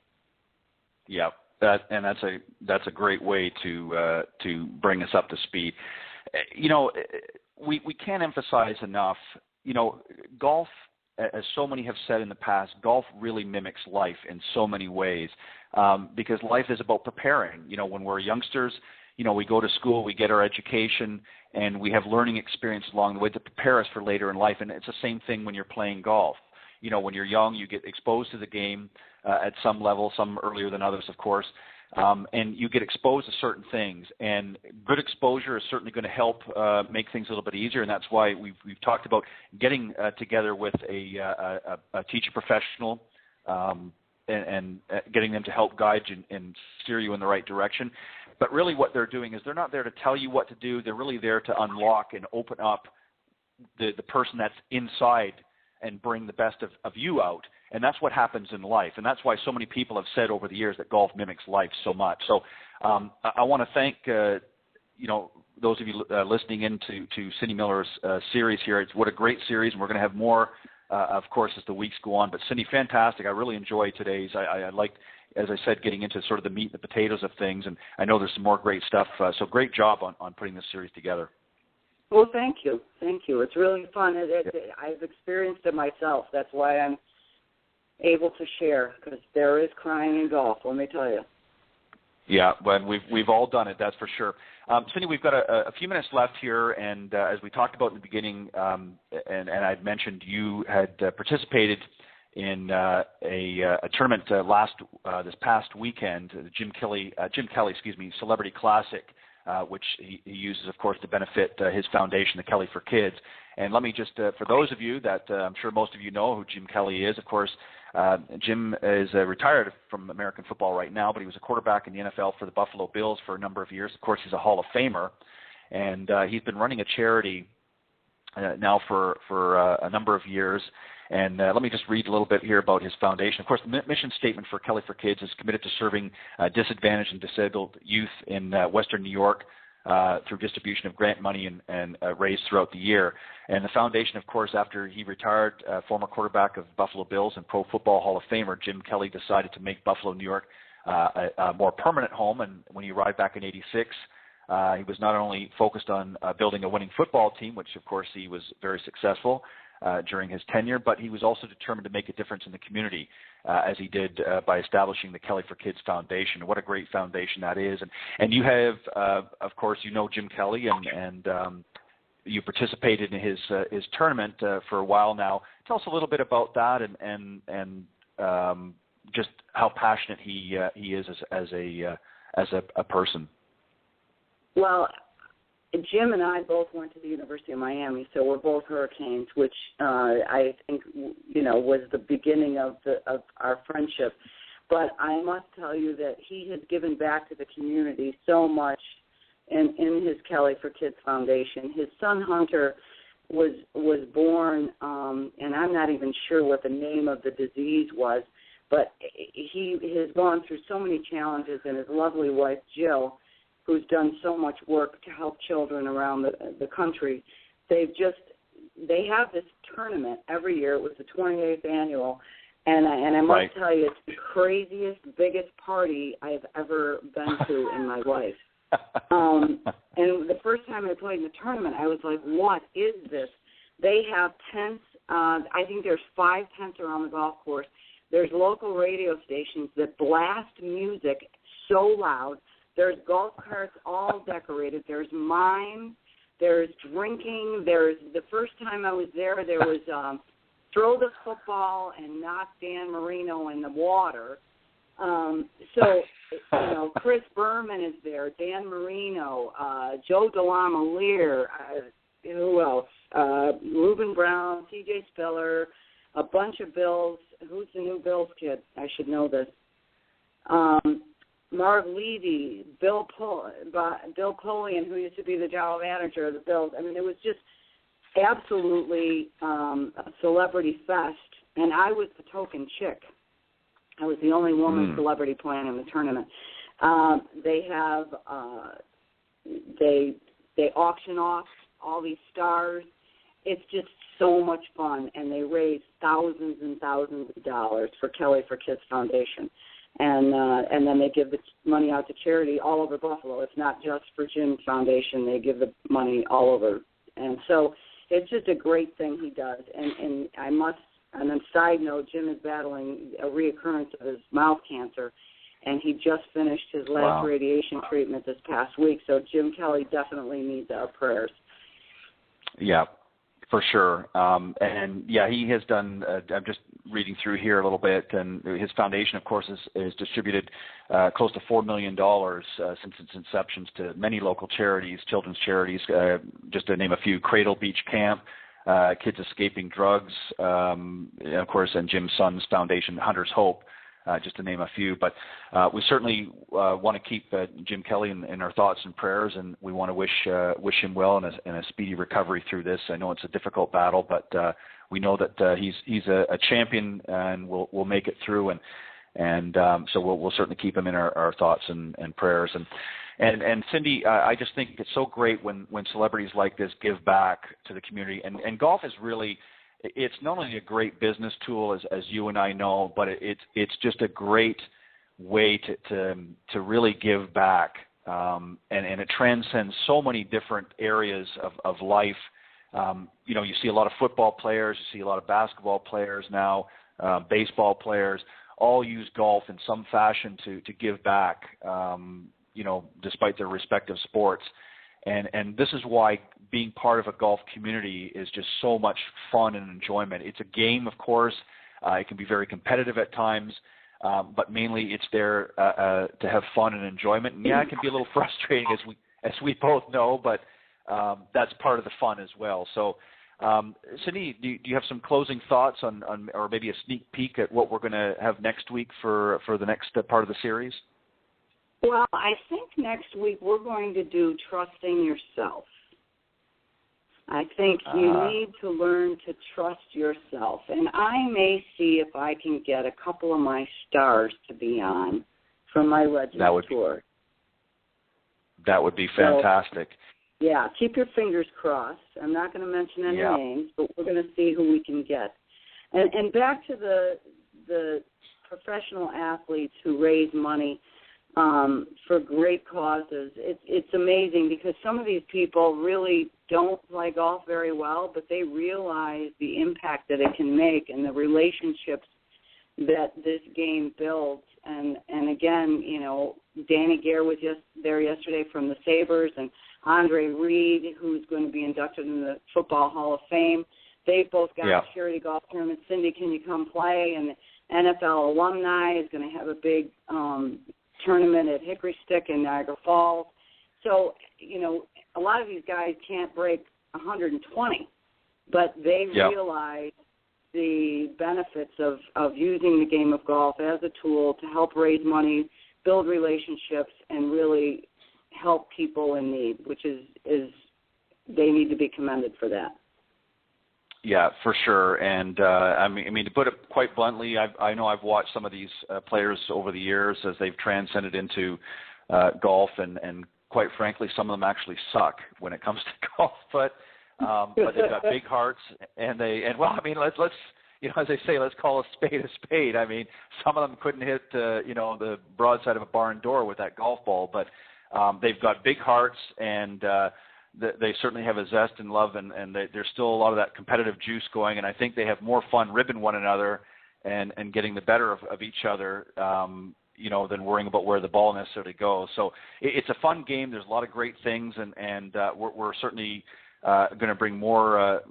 Yeah, that's a great way to bring us up to speed. We can't emphasize enough, golf, as so many have said in the past, golf really mimics life in so many ways, because life is about preparing. When we're youngsters, we go to school, we get our education, and we have learning experiences along the way to prepare us for later in life. And it's the same thing when you're playing golf. When you're young, you get exposed to the game at some level, some earlier than others, of course, and you get exposed to certain things. And good exposure is certainly going to help make things a little bit easier, and that's why we've talked about getting together with a teacher professional and getting them to help guide you and steer you in the right direction. But really what they're doing is they're not there to tell you what to do. They're really there to unlock and open up the person that's inside and bring the best of you out. And that's what happens in life. And that's why so many people have said over the years that golf mimics life so much. So I want to thank, those of you listening in to Cindy Miller's series here. What a great series, and we're going to have more, of course, as the weeks go on. But Cindy, fantastic. I really enjoyed today's. I liked, as I said, getting into sort of the meat and the potatoes of things, and I know there's some more great stuff. So great job on putting this series together. Well, thank you. It's really fun. I've experienced it myself. That's why I'm able to share, because there is crying in golf, let me tell you. Yeah, well, we've all done it, that's for sure. Cindy, we've got a few minutes left here, and as we talked about in the beginning, and I'd mentioned you had participated in a tournament this past weekend, the Jim Kelly, Celebrity Classic, which he uses, of course, to benefit his foundation, the Kelly for Kids. And let me just, for those of you that I'm sure most of you know who Jim Kelly is, of course, Jim is retired from American football right now, but he was a quarterback in the NFL for the Buffalo Bills for a number of years. Of course, he's a Hall of Famer, and he's been running a charity now for a number of years. And let me just read a little bit here about his foundation. Of course, the mission statement for Kelly for Kids is committed to serving disadvantaged and disabled youth in Western New York through distribution of grant money and raised throughout the year. And the foundation, of course, after he retired, former quarterback of Buffalo Bills and Pro Football Hall of Famer, Jim Kelly decided to make Buffalo, New York a more permanent home. And when he arrived back in '86, he was not only focused on building a winning football team, which, of course, he was very successful during his tenure, but he was also determined to make a difference in the community, as he did by establishing the Kelly for Kids Foundation. What a great foundation that is. And you have, of course, you know Jim Kelly, and you participated in his tournament for a while now. Tell us a little bit about that and just how passionate he is as a person. Well, Jim and I both went to the University of Miami, so we're both Hurricanes, which I think was the beginning of our friendship. But I must tell you that he has given back to the community so much in his Kelly for Kids Foundation. His son Hunter was born, and I'm not even sure what the name of the disease was, but he has gone through so many challenges, and his lovely wife Jill, who's done so much work to help children around the country. They have this tournament every year. It was the 28th annual, and I must tell you, it's the craziest, biggest party I've ever been to in my life. And the first time I played in the tournament, I was like, what is this? They have tents. I think there's 5 tents around the golf course. There's local radio stations that blast music so loud. There's golf carts all decorated. There's mime. There's drinking. The first time I was there was throw the football and knock Dan Marino in the water. Chris Berman is there, Dan Marino, Joe DeLamiere, who else? Reuben Brown, TJ Spiller, a bunch of Bills. Who's the new Bills kid? I should know this. Marv Levy, Bill Polian, who used to be the general manager of the Bills. I mean, it was just absolutely a celebrity fest, and I was the token chick. I was the only woman celebrity playing in the tournament. They have they auction off all these stars. It's just so much fun, and they raise thousands and thousands of dollars for Kelly for Kids Foundation. And then they give the money out to charity all over Buffalo. It's not just for Jim's foundation. They give the money all over. And so it's just a great thing he does. And then side note, Jim is battling a reoccurrence of his mouth cancer, and he just finished his last radiation treatment this past week. So Jim Kelly definitely needs our prayers. Yeah, for sure. He has done, I'm just reading through here a little bit, and his foundation, of course, is distributed close to $4 million since its inception to many local charities, children's charities, just to name a few: Cradle Beach Camp, Kids Escaping Drugs, of course, and Jim's son's foundation, Hunter's Hope, just to name a few. But we certainly want to keep Jim Kelly in our thoughts and prayers, and we want to wish him well in a speedy recovery through this. I know it's a difficult battle, but we know that he's a champion, and we'll make it through. So we'll certainly keep him in our thoughts and prayers. And Cindy, I just think it's so great when celebrities like this give back to the community. And golf is really, it's not only a great business tool, as you and I know, but it's just a great way to really give back and it transcends so many different areas of life. You see a lot of football players, you see a lot of basketball players now, baseball players, all use golf in some fashion to give back, despite their respective sports. And this is why being part of a golf community is just so much fun and enjoyment. It's a game, of course. It can be very competitive at times, but mainly it's there to have fun and enjoyment. And yeah, it can be a little frustrating, as we both know, but that's part of the fun as well. So, Cindy, do you have some closing thoughts on or maybe a sneak peek at what we're going to have next week for the next part of the series? Well, I think next week we're going to do trusting yourself. I think you need to learn to trust yourself. And I may see if I can get a couple of my stars to be on from my Legends Tour. That would be fantastic. So, yeah, keep your fingers crossed. I'm not going to mention any names, but we're going to see who we can get. And back to the professional athletes who raise money for great causes. It's amazing because some of these people really don't play golf very well, but they realize the impact that it can make and the relationships that this game builds. And again, Danny Gare was there yesterday from the Sabres, and Andre Reed, who's going to be inducted in the Football Hall of Fame. They've both got charity golf tournaments. Cindy, can you come play? And the NFL alumni is going to have a big tournament at Hickory Stick in Niagara Falls. So, a lot of these guys can't break 120, but they realize the benefits of using the game of golf as a tool to help raise money, build relationships, and really help people in need, which is they need to be commended for that. Yeah, for sure. And I mean, to put it quite bluntly, I know I've watched some of these players over the years as they've transcended into golf, and quite frankly, some of them actually suck when it comes to golf. But they've got big hearts, and let's as they say, let's call a spade a spade. I mean, some of them couldn't hit the broadside of a barn door with that golf ball, but they've got big hearts, and they certainly have a zest and love, and there's still a lot of that competitive juice going, and I think they have more fun ribbing one another and getting the better of each other, than worrying about where the ball necessarily goes. So it's a fun game. There's a lot of great things, and we're certainly going to bring more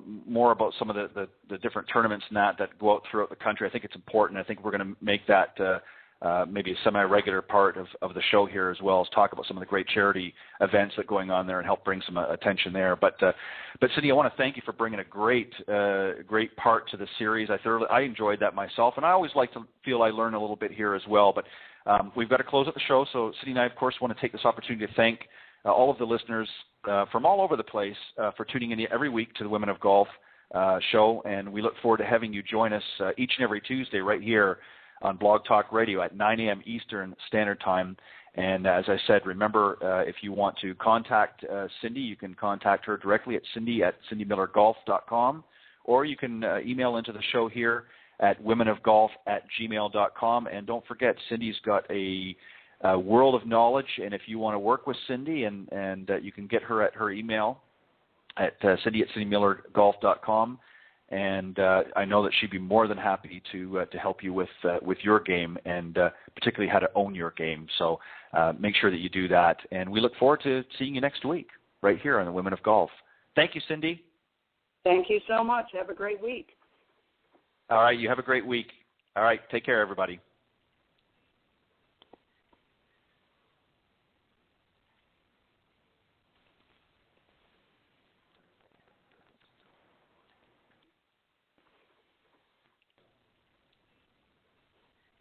about some of the different tournaments and that go out throughout the country. I think it's important. I think we're going to make that maybe a semi-regular part of the show here as well, as talk about some of the great charity events that are going on there and help bring some attention there. But Cindy, I want to thank you for bringing a great part to the series. I enjoyed that myself, and I always like to feel I learn a little bit here as well. But we've got to close up the show, so Cindy and I, of course, want to take this opportunity to thank all of the listeners from all over the place for tuning in every week to the Women of Golf show, and we look forward to having you join us each and every Tuesday right here on Blog Talk Radio at 9 a.m. Eastern Standard Time. And as I said, remember, if you want to contact Cindy, you can contact her directly at cindy@cindymillergolf.com, or you can email into the show here at womenofgolf@gmail.com. And don't forget, Cindy's got a world of knowledge, and if you want to work with Cindy, and you can get her at her email at cindy@cindymillergolf.com. And I know that she'd be more than happy to help you with your game, and particularly how to own your game. So make sure that you do that. And we look forward to seeing you next week right here on the Women of Golf. Thank you, Cindy. Thank you so much. Have a great week. All right. You have a great week. All right. Take care, everybody.